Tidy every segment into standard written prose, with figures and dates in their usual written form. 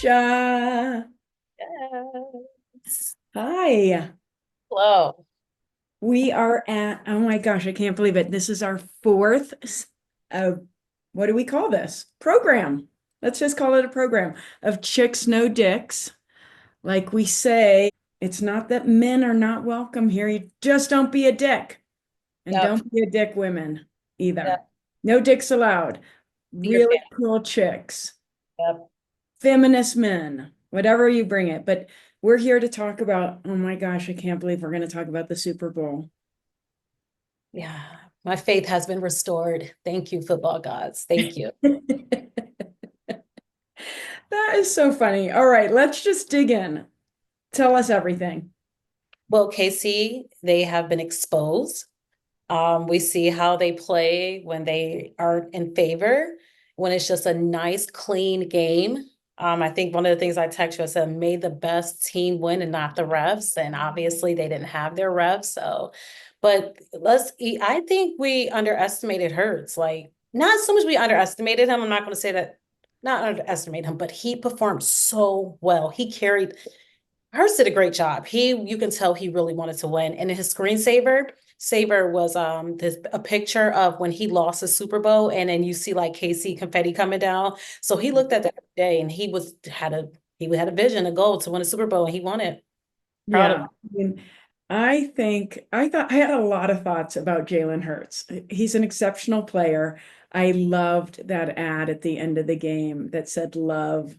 Fenecia. Yes. Hi. Hello. We are at, oh my gosh, I can't believe it. This is our fourth, uh, what do we call this? Program. Let's just call it a program of Chicks No Dicks. Like we say, it's not that men are not welcome here. You just don't be a dick. And Yep. don't be a dick women either. Yep. No dicks allowed. Be your Really fan. cool chicks. Yep. Feminist men, whatever you bring it. But we're here to talk about, oh my gosh, I can't believe we're going to talk about the Super Bowl. Yeah. My faith has been restored. Thank you, football gods. Thank you. That is so funny. All right, let's just dig in. Tell us everything. Well, Casey, they have been exposed. We see how they play when they are in favor, when it's just a nice, clean game. I think one of the things I text you, I said, may the best team win and not the refs. And obviously they didn't have their refs. So, but I think we underestimated Hurts. Like, not so much we underestimated him. I'm not going to say that, not underestimate him, but he performed so well. He carried, Hurst did a great job. You can tell he really wanted to win. And his saver was this a picture of when he lost the Super Bowl, and then you see like KC confetti coming down. So he looked at that every day, and he had a vision, a goal to win a Super Bowl, and he won it. Proud of Yeah. I thought I had a lot of thoughts about Jalen Hurts. He's an exceptional player. I loved that ad at the end of the game that said love,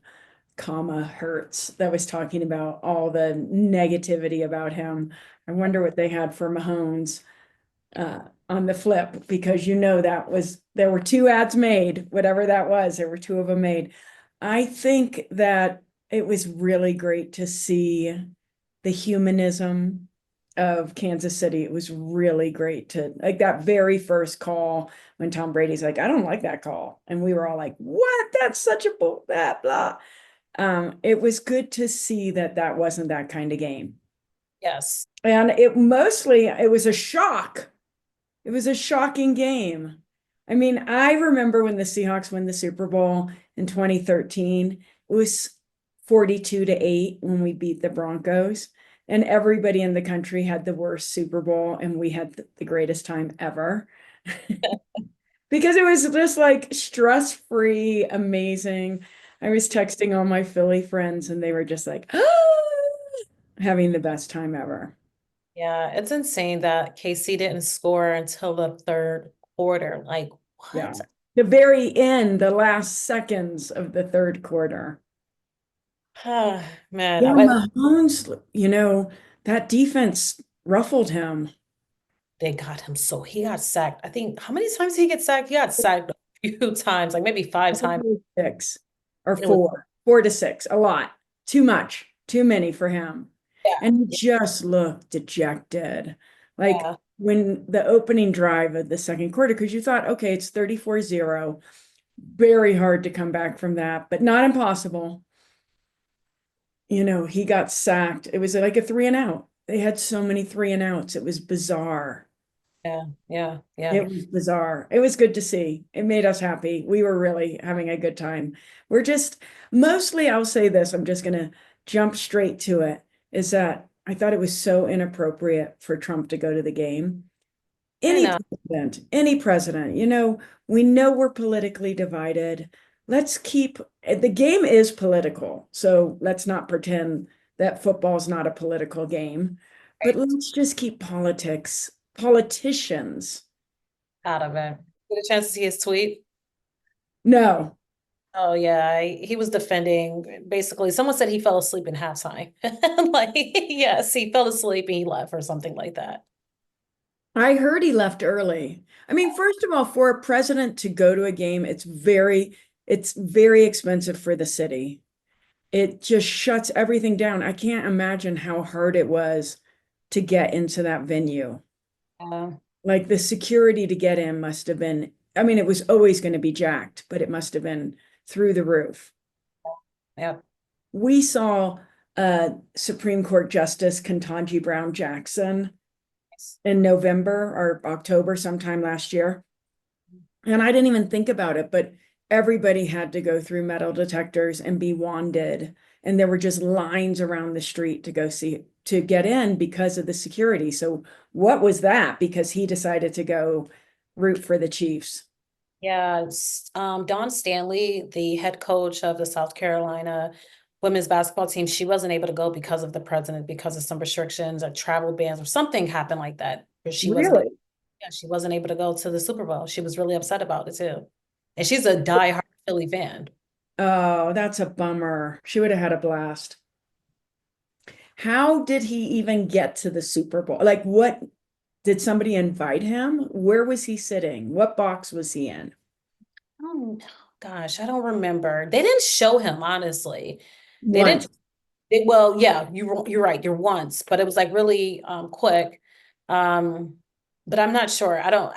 comma, Hurts, that was talking about all the negativity about him. I wonder what they had for Mahomes on the flip, because there were two ads made, whatever that was, there were two of them made. I think that it was really great to see the humanism of Kansas City. It was really great to like that very first call when Tom Brady's like, I don't like that call. And we were all like, what? That's such a bull, blah, blah. It was good to see that that wasn't that kind of game. yes. And it was a shock. It was a shocking game. I mean, I remember when the Seahawks won the Super Bowl in 2013. It was 42-8 when we beat the Broncos, and everybody in the country had the worst Super Bowl, and we had the greatest time ever. Because it was just like stress-free, amazing. I was texting all my Philly friends, and they were just like, having the best time ever. Yeah, it's insane that KC didn't score until the third quarter. Like, Yeah. what? The very end, the last seconds of the third quarter. Man, Yeah, Mahomes, that defense ruffled him. they got him so he got sacked. I think how many times did he get sacked? He got sacked a few times, like maybe I five think times. it was six or It was 4 to 6, a lot. Too much, too many for him. And he yeah, just looked dejected. Like yeah, when the opening drive of the second quarter, because you thought, okay, it's 34-0. Very hard to come back from that, but not impossible. He got sacked. It was like a three and out. They had so many three and outs. It was bizarre. yeah, yeah, yeah. It was bizarre. It was good to see. It made us happy. We were really having a good time. We're just mostly, I'll say this, I'm just going to jump straight to it, is that I thought it was so inappropriate for Trump to go to the game. I know. Any president, we know we're politically divided. Let's keep the game is political. So let's not pretend that football's not a political game, but Right. let's just keep politicians. Out of it. Get a chance to see his tweet. No, Oh yeah, he was defending. Basically, someone said he fell asleep in halftime. Like, yes, he fell asleep and he left or something like that. I heard he left early. I mean, first of all, for a president to go to a game, it's very expensive for the city. It just shuts everything down. I can't imagine how hard it was to get into that venue. Uh, Like the security to get in must have been, I mean, it was always going to be jacked, but it must have been through the roof. yeah. We saw Supreme Court Justice Ketanji Brown Jackson in November or October sometime last year. And I didn't even think about it, but everybody had to go through metal detectors and be wanded. And there were just lines around the street to go see, to get in because of the security. So what was that? Because he decided to go root for the Chiefs. Yeah, Dawn Stanley, the head coach of the South Carolina women's basketball team, she wasn't able to go because of the president, because of some restrictions or travel bans or something happened like that. But she wasn't, Really? yeah, she wasn't able to go to the Super Bowl. She was really upset about it too. And she's a diehard Philly fan. Oh, that's a bummer. She would have had a blast. How did he even get to the Super Bowl? Like, what did somebody invite him? Where was he sitting? What box was he in? Oh gosh, I don't remember. They didn't show him, honestly. They didn't. Once. Well, yeah, you're right. You're once, but it was like really quick. Um, but I'm not sure. I don't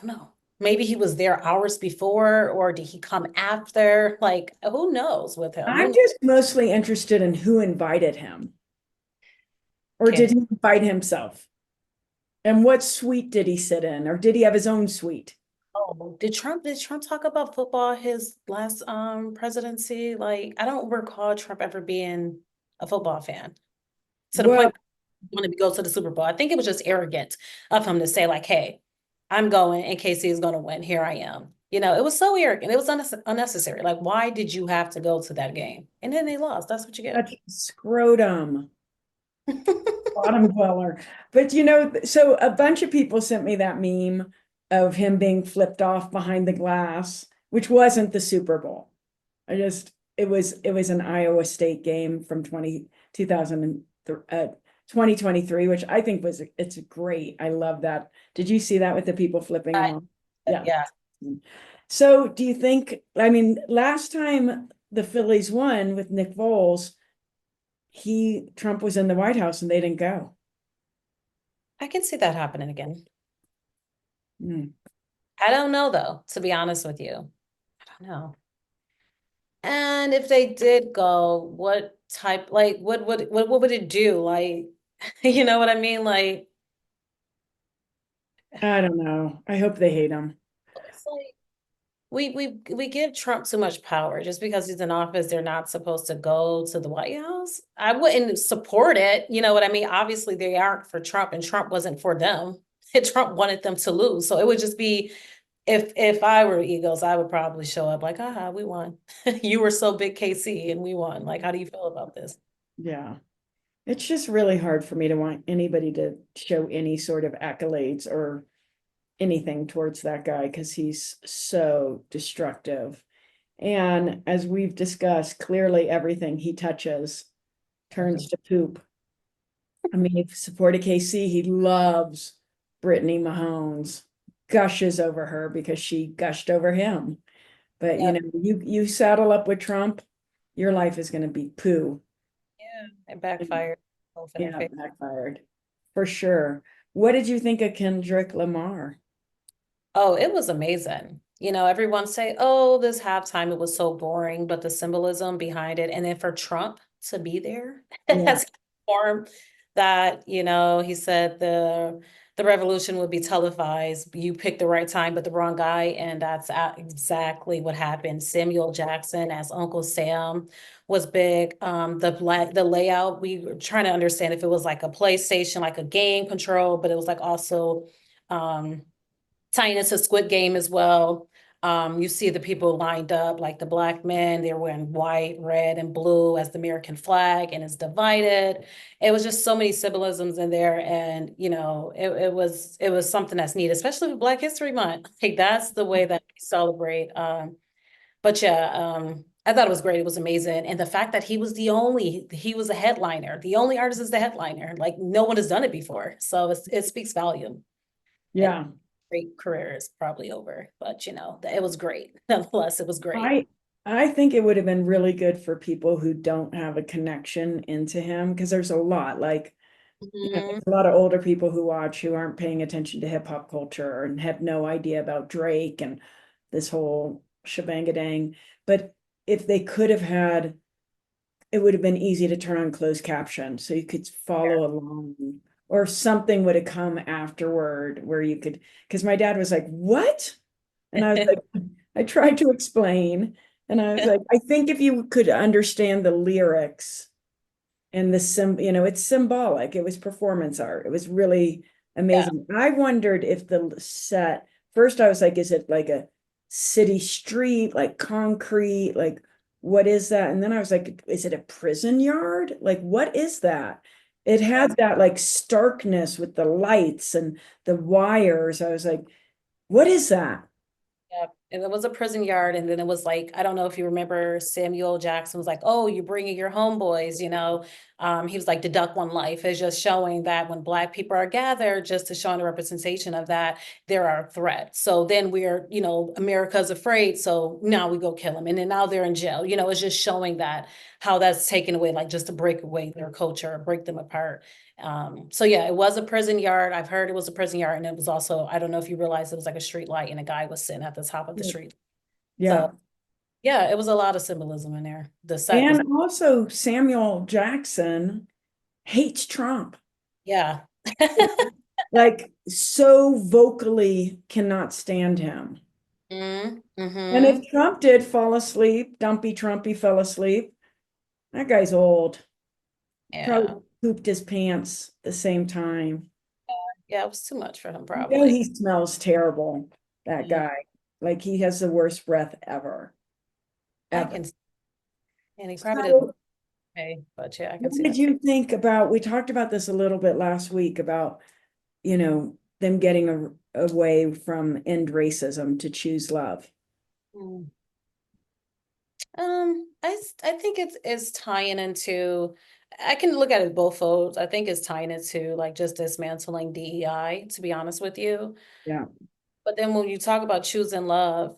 know. Maybe he was there hours before, or did he come after? Like, who knows with him? I'm Who just mostly interested in who invited him, or did can he invite himself? And what suite did he sit in, or did he have his own suite? Oh, did Trump talk about football his last presidency? Like, I don't recall Trump ever being a football fan to the Well, point wanted to go to the Super Bowl. I think it was just arrogant of him to say, like, hey, I'm going and KC is going to win. Here I am. It was so arrogant. It was unnecessary. Like, why did you have to go to that game? And then they lost. That's what you get. that's scrotum, bottom dweller. But so a bunch of people sent me that meme of him being flipped off behind the glass, which wasn't the Super Bowl. It was an Iowa State game from 2023, which I think it's great. I love that. Did you see that with the people flipping him I, off? Yeah. yeah, So do you think, I mean, last time the Phillies won with Nick Foles, Trump was in the White House and they didn't go. I can see that happening again. Hmm. I don't know though, to be honest with you. I don't know. And if they did go, what type, like, what would it do? Like, you know what I mean? Like, I don't know. I hope they hate him. it's like we give Trump too much power just because he's in office. They're not supposed to go to the White House. I wouldn't support it. You know what I mean? Obviously, they aren't for Trump, and Trump wasn't for them. Trump wanted them to lose, so it would just be if I were Eagles, I would probably show up like, aha, we won. You were so big, KC, and we won. Like, how do you feel about this? Yeah. It's just really hard for me to want anybody to show any sort of accolades or anything towards that guy because he's so destructive. And as we've discussed, clearly everything he touches turns to poop. I mean, he supported KC. He loves Brittany Mahomes, gushes over her because she gushed over him. But Yep. you saddle up with Trump, your life is going to be poo. Yeah, it backfired both in their Yeah, favor. backfired for sure. What did you think of Kendrick Lamar? Oh, it was amazing. Everyone say, oh, this halftime, it was so boring, but the symbolism behind it. And then for Trump to be there Yeah, as form that, he said the revolution would be televised. You picked the right time, but the wrong guy. And that's exactly what happened. Samuel Jackson as Uncle Sam was big. The layout, we were trying to understand if it was like a PlayStation, like a game control, but it was like also tying into Squid Game as well. You see the people lined up, like the black men, they're wearing white, red, and blue as the American flag, and it's divided. It was just so many symbolisms in there, and it was something that's neat, especially with Black History Month. Like that's the way that we celebrate. But yeah, I thought it was great. It was amazing, and the fact that he was a headliner. The only artist is the headliner. Like no one has done it before, so it speaks volume. And yeah. great career is probably over, but it was great. Nonetheless, it was great. I I think it would have been really good for people who don't have a connection into him because there's a lot like Mhm. there's a lot of older people who watch who aren't paying attention to hip hop culture and have no idea about Drake and this whole shebang-a-dang. But if they could have had, it would have been easy to turn on closed caption so you could follow along, or something would have come afterward where you could, because my dad was like, "What?" And I was like, I tried to explain, and I was like, I think if you could understand the lyrics and it's symbolic. It was performance art. It was really Yeah. amazing. I wondered if the set, first I was like, is it like a city street, like concrete? Like, what is that? And then I was like, is it a prison yard? Like, what is that? It had that like starkness with the lights and the wires. I was like, what is that? Yeah, and it was a prison yard, and then it was like, I don't know if you remember, Samuel Jackson was like, "Oh, you're bringing your homeboys," you know. He was like, "Deduct one life," is just showing that when Black people are gathered, just to showing the representation of that, there are threats. So then we're, you know, America's afraid, so now we go kill them, and then now they're in jail. You know, it's just showing that how that's taken away, like just to break away their culture, break them apart. So yeah, it was a prison yard. I've heard it was a prison yard, and it was also, I don't know if you realized it was like a street light and a guy was sitting at the top of the street. Yeah. So yeah, it was a lot of symbolism in there. The set was, And also Samuel Jackson hates Trump. yeah. Like so vocally cannot stand him. And if Mm-hmm. Trump did fall asleep, dumpy Trumpy fell asleep, that guy's old. Yeah. Probably pooped his pants at the same time. Yeah, it was too much for him, You know probably. he smells terrible, that Mm, guy. Like he has the worst breath ever, I ever. can, and he probably didn't So look okay, but yeah, I can what see did that. you think about, we talked about this a little bit last week about, them getting away from end racism to choose love. Mm. I think it's tying into, I can look at it both folds. I think it's tying into like just dismantling DEI, to be honest with you. Yeah. But then when you talk about choosing love,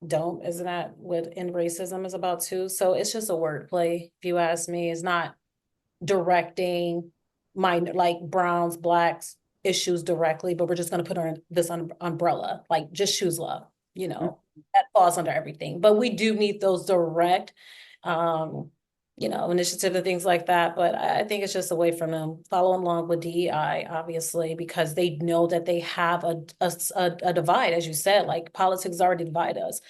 don't, isn't that what end racism is about too? So it's just a wordplay, if you ask me. It's not directing minor, like browns, blacks issues directly, but we're just going to put her in this umbrella, like just choose love, you know, that falls under everything. But we do need those direct, um, you know, initiative and things like that. But I think it's just a way from them following along with DEI, obviously, because they know that they have a divide, as you said, like politics already divide us.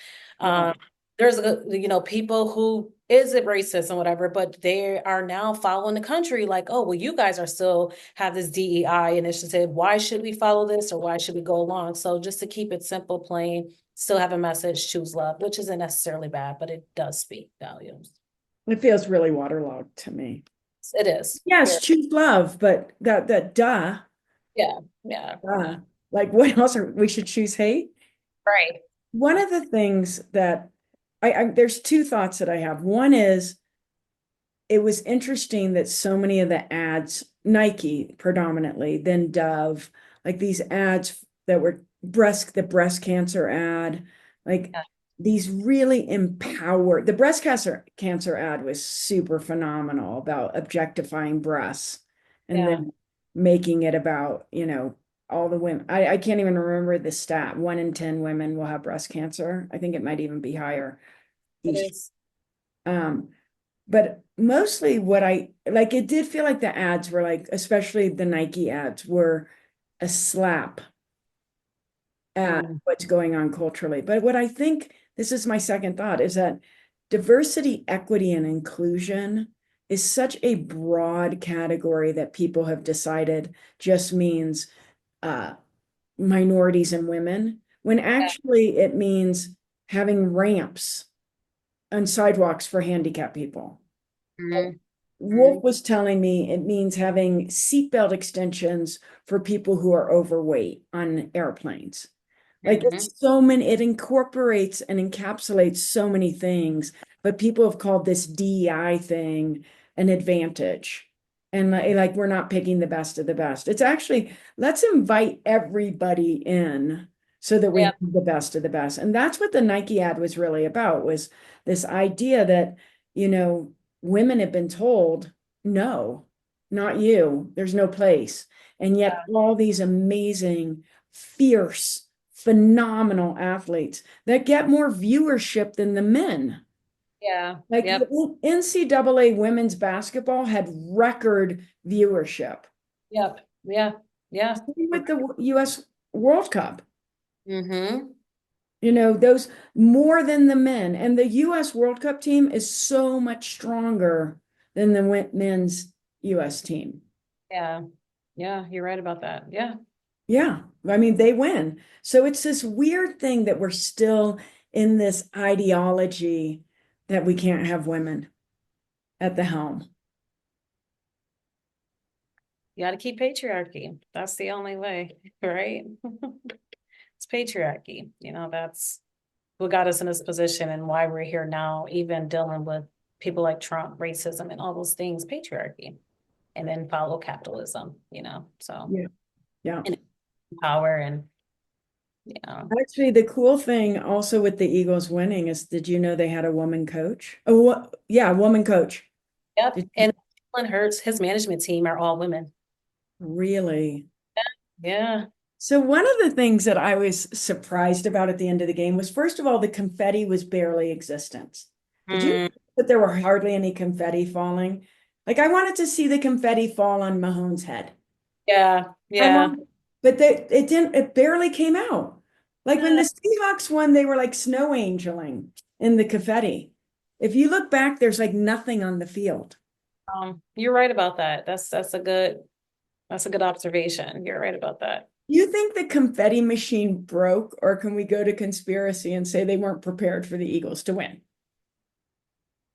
Yeah. Um, there's you know, people who is it racist and whatever, but they are now following the country like, oh, well, you guys are still have this DEI initiative. Why should we follow this or why should we go along? So just to keep it simple, plain, still have a message, choose love, which isn't necessarily bad, but it does speak volumes. It feels really waterlogged to me. It is. Yes, Very, choose love, but that yeah, yeah, duh. yeah. Like what else we should choose hate? Right. One of the things that there's two thoughts that I have. One is it was interesting that so many of the ads, Nike predominantly, then Dove, like these ads that were the breast cancer ad, like Yeah, these really empowered, the breast cancer ad was super phenomenal about objectifying breasts and yeah. then making it about, all the women. I can't even remember the stat. 1 in 10 women will have breast cancer. I think it might even be higher. It is. Um, but mostly what I like, it did feel like the ads were like, especially the Nike ads were a slap at Mm, what's going on culturally. But what I think, this is my second thought, is that diversity, equity, and inclusion is such a broad category that people have decided just means uh, minorities and women, when yeah. actually it means having ramps and sidewalks for handicapped people. Mm, Wolf mm, was telling me it means having seatbelt extensions for people who are overweight on airplanes. Like mhm. it's so many, it incorporates and encapsulates so many things, but people have called this DEI thing an advantage. And like we're not picking the best of the best. It's actually, let's invite everybody in so that we Yeah, have the best of the best. And that's what the Nike ad was really about, was this idea that, you know, women have been told, no, not you, there's no place. And yet all these amazing, fierce, phenomenal athletes that get more viewership than the men. yeah, Like yep, the NCAA women's basketball had record viewership. yep, yeah, yeah. Same with the US World Cup. Mm-hmm. You know, those more than the men. And the US World Cup team is so much stronger than the men's US team. Yeah. Yeah, you're right about that. Yeah. Yeah, I mean, they win. So it's this weird thing that we're still in this ideology that we can't have women at the helm. You got to keep patriarchy. That's the only way, right? It's patriarchy. That's what got us in this position and why we're here now, even dealing with people like Trump, racism, and all those things, patriarchy, and then follow capitalism, so Yeah. Yeah. and power and, you know, Actually, the cool thing also with the Eagles winning is, did you know they had a woman coach? Yeah, a woman coach. yep. Did you And Jalen Hurts, his management team are all women. really? Yeah. So one of the things that I was surprised about at the end of the game was, first of all, the confetti was barely existent. Did you know Mm, that there were hardly any confetti falling? Like I wanted to see the confetti fall on Mahomes' head. yeah. I Yeah. want, but it didn't, it barely came out. Like when the Seahawks won, they were like snow angeling in the confetti. If you look back, there's like nothing on the field. You're right about that. That's a good observation. You're right about that. You think the confetti machine broke, or can we go to conspiracy and say they weren't prepared for the Eagles to win?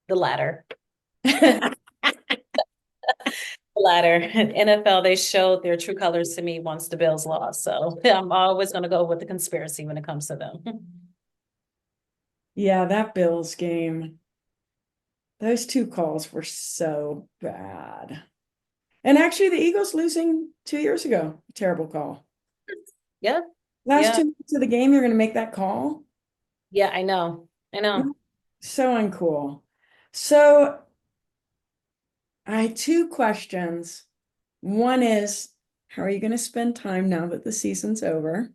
The latter. The latter. NFL, they showed their true colors to me once the Bills lost. So I'm always going to go with the conspiracy when it comes to them. Yeah, that Bills game, those two calls were so bad. And actually, the Eagles losing 2 years ago, terrible call. Yeah. Last Yeah. 2 minutes of the game, you're going to make that call? Yeah. I know. I know. So uncool. So I had two questions. One is, how are you going to spend time now that the season's over?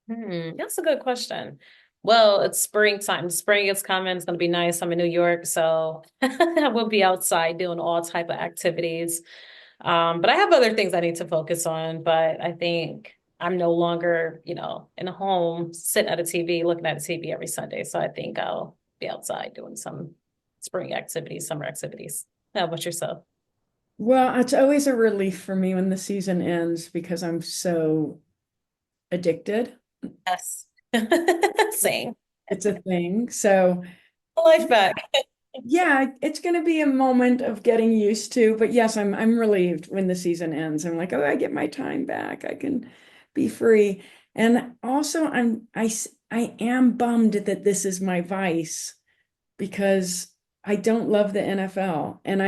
That's a good question. Well, it's springtime. Spring is coming. It's going to be nice. I'm in New York, so I will be outside doing all type of activities. But I have other things I need to focus on. But I think I'm no longer, in a home sitting at a TV, looking at a TV every Sunday. So I think I'll be outside doing some spring activities, summer activities. How about yourself? Well, it's always a relief for me when the season ends because I'm so addicted. Yes. Same. It's a thing. So, Life back. yeah, it's going to be a moment of getting used to, but yes, I'm relieved when the season ends. I'm like, oh, I get my time back. I can be free. And also I am bummed that this is my vice because I don't love the NFL. And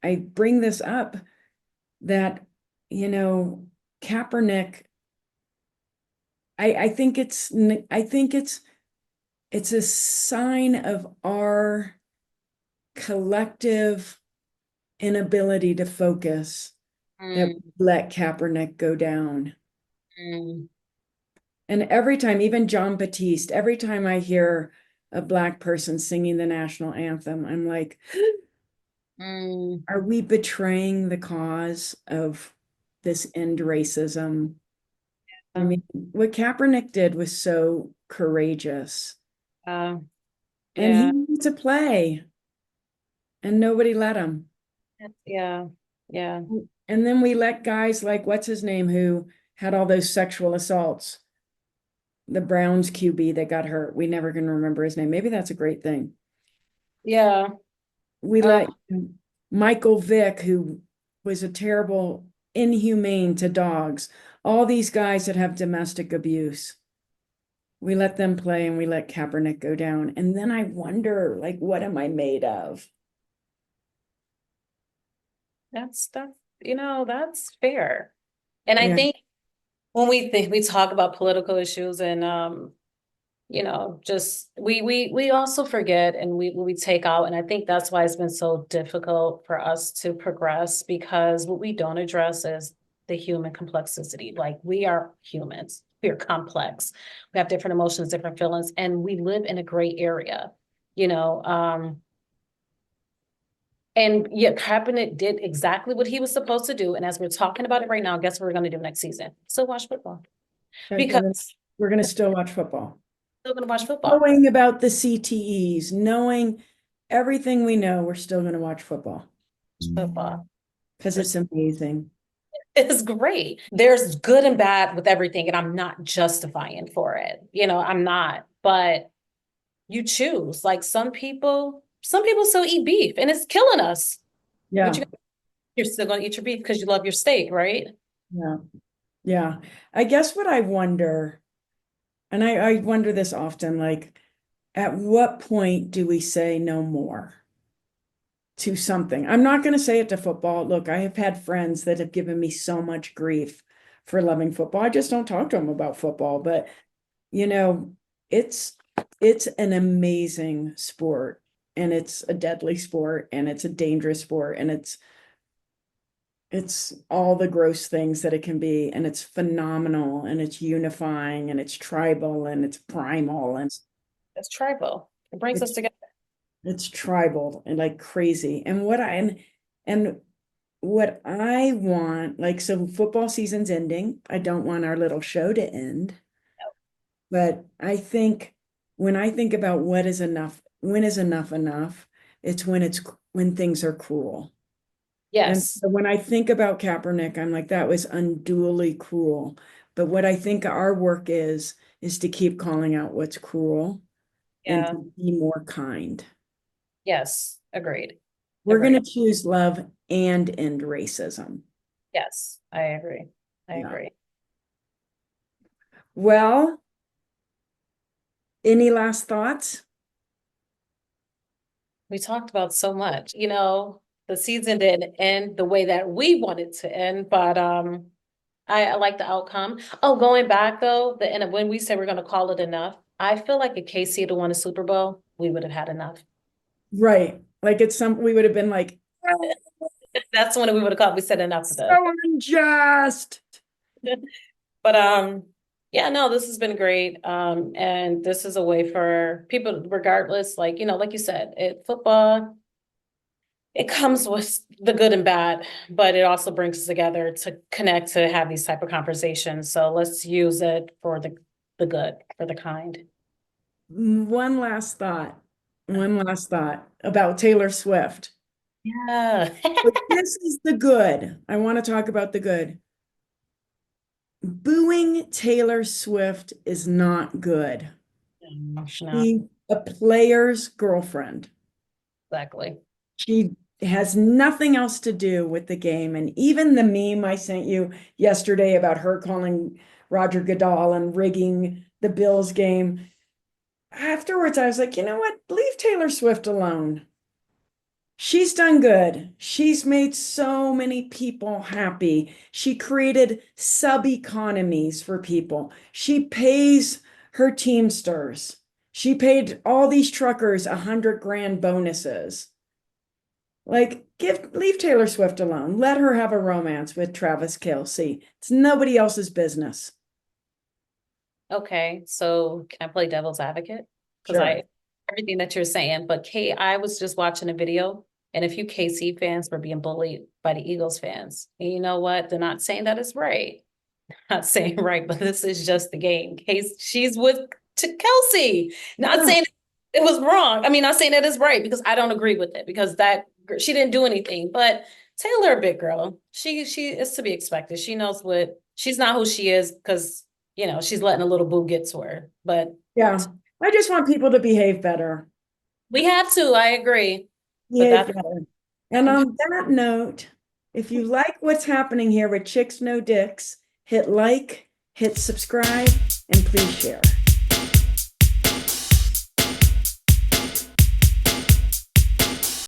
I bring this up that, you know, Kaepernick, I think it's a sign of our collective inability to focus that Mm, we let Kaepernick go down. mm, And every time, even John Batiste, every time I hear a Black person singing the national anthem, I'm like, mm. are we betraying the cause of this end racism? I Um, mean, what Kaepernick did was so courageous. uh, And he yeah. wanted to play, and nobody let him. Yeah. Yeah. And then we let guys like, what's his name, who had all those sexual assaults, the Browns QB that got hurt. We never can remember his name. Maybe that's a great thing. Yeah. We Uh, let Michael Vick, who was a terrible, inhumane to dogs, all these guys that have domestic abuse. We let them play and we let Kaepernick go down. And then I wonder, like, what am I made of? that's fair. And I Yeah. think when we talk about political issues and just we also forget and we take out, and I think that's why it's been so difficult for us to progress because what we don't address is the human complexity. Like we are humans, we are complex, we have different emotions, different feelings, and we live in a gray area, you know. And yet Kaepernick did exactly what he was supposed to do. And as we're talking about it right now, guess what we're going to do next season? So watch football. Right, Because you're We're going to still watch football. Still gonna watch football. Knowing about the CTEs, knowing everything we know, we're still going to watch football Football. because it's amazing. It's great. There's good and bad with everything, and I'm not justifying for it. I'm not, but you choose. Like some people still eat beef and it's killing us. Yeah. You're still gonna eat your beef because you love your steak, right? Yeah. Yeah. I guess what I wonder, and I wonder this often, like, at what point do we say no more to something? I'm not going to say it to football. Look, I have had friends that have given me so much grief for loving football. I just don't talk to them about football, but you know, it's it's an amazing sport, and it's a deadly sport, and it's a dangerous sport, and it's all the gross things that it can be, and it's phenomenal, and it's unifying, and it's tribal, and it's primal, and It's tribal. It brings us it's together. it's tribal and like crazy. And what I want, like, so football season's ending. I don't want our little show to end, but I think when I think about what is enough, when is enough enough, it's when things are cruel. And Yes. so when I think about Kaepernick, I'm like, that was unduly cruel. But what I think our work is to keep calling out what's cruel and Yeah. to be more kind. Yes. Agreed. We're going Agreed. to choose love and end racism. Yes. I agree. I Yeah. agree. Well, any last thoughts? We talked about so much, the season didn't end the way that we wanted to end, but I like the outcome. Oh, going back though, the end of when we said we're gonna call it enough, I feel like if KC had won a Super Bowl, we would have had enough. Right. Like we would have been like, That's when we would have called, we said enough of this. so unjust. But yeah, no, this has been great. And this is a way for people, regardless, like you said, football, it comes with the good and bad, but it also brings us together to connect, to have these type of conversations. So let's use it for the good, for the kind. One last thought. One last thought about Taylor Swift. Yeah. But this is the good. I want to talk about the good. Booing Taylor Swift is not good. No, She's a player's girlfriend. exactly. She has nothing else to do with the game. And even the meme I sent you yesterday about her calling Roger Goodell and rigging the Bills game, afterwards I was like, you know what? Leave Taylor Swift alone. She's done good. She's made so many people happy. She created sub-economies for people. She pays her Teamsters. She paid all these truckers 100 grand bonuses. Like, leave Taylor Swift alone. Let her have a romance with Travis Kelce. It's nobody else's business. Okay, so can I play devil's advocate? Because Sure. everything that you're saying, but I was just watching a video, and a few KC fans were being bullied by the Eagles fans. And you know what? They're not saying that it's right. Not saying right, but this is just the game. Case she's with Kelsey. Not Yeah. saying it was wrong. I mean, not saying that it's right because I don't agree with it because she didn't do anything. But Taylor, a big girl, she is to be expected. She knows what she's not who she is because she's letting a little boo get to her. But Yeah. I just want people to behave better. we have to. I agree. But Behave that's better. And on that note, if you like what's happening here with Chicks No Dicks, hit like, hit subscribe, and please share.